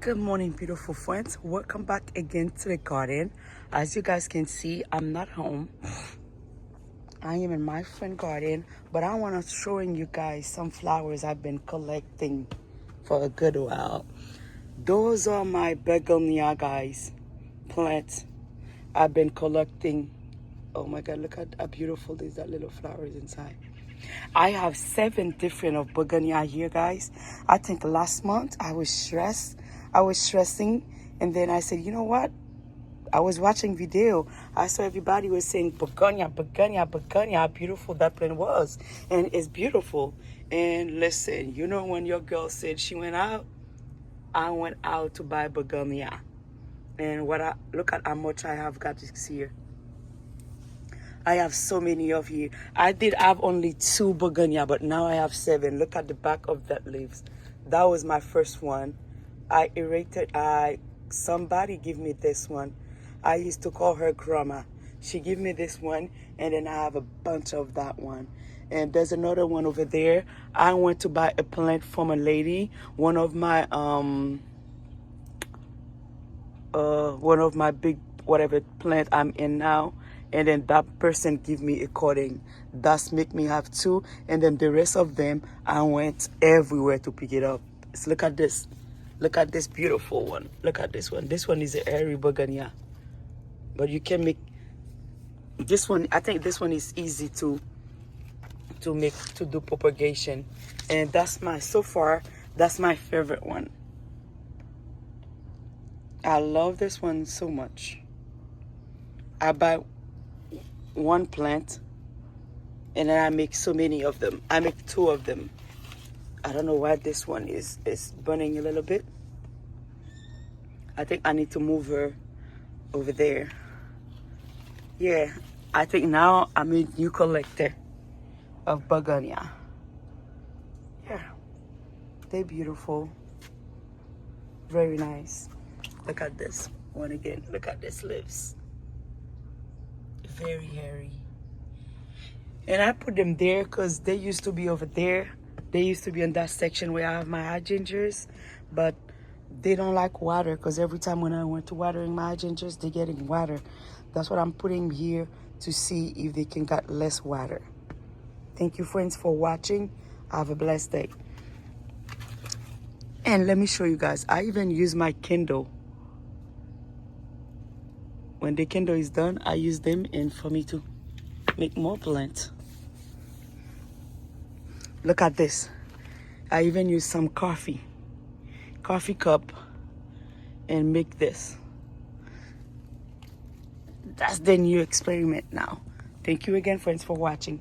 Good morning, beautiful friends. Welcome back again to the garden. As you guys can see, I'm not home. I am in my friend garden, but I want to showing you guys some flowers I've been collecting for a good while. Those are my begonia, guys, plants I've been collecting. Oh my God, look at how beautiful these that little flowers inside. I have 7 different of begonia here, guys. I think last month I was stressing, and then I said, you know what? I was watching video. I saw everybody was saying begonia, begonia, begonia, how beautiful that plant was. And it's beautiful. And listen, you know when your girl said she went out, I went out to buy begonia. And look at how much I have got this year. I have so many of you. I did have only 2 begonia, but now I have 7. Look at the back of that leaves. That was my first one. Somebody give me this one. I used to call her grandma. She gave me this one, and then I have a bunch of that one. And there's another one over there. I went to buy a plant from a lady. One of my big whatever plant I'm in now. And then that person give me a cutting. That's make me have 2. And then the rest of them, I went everywhere to pick it up. So look at this. Look at this beautiful one. Look at this one. This one is a airy begonia. But you can make this one. I think this one is easy to do propagation. And so far, that's my favorite one. I love this one so much. I buy 1 plant, and then I make so many of them. I make 2 of them. I don't know why this one is burning a little bit. I think I need to move her over there. Yeah, I think now I'm a new collector of begonia. Yeah, they're beautiful. Very nice. Look at this one again. Look at this leaves. Very hairy. And I put them there because they used to be over there. They used to be in that section where I have my hydrangeas, but they don't like water because every time when I went to watering my hydrangeas, they're getting water. That's what I'm putting here to see if they can get less water. Thank you, friends, for watching. Have a blessed day. And let me show you guys. I even use my Kindle. When the Kindle is done, I use them and for me to make more plants. Look at this. I even use some coffee cup and make this. That's the new experiment now. Thank you again, friends, for watching.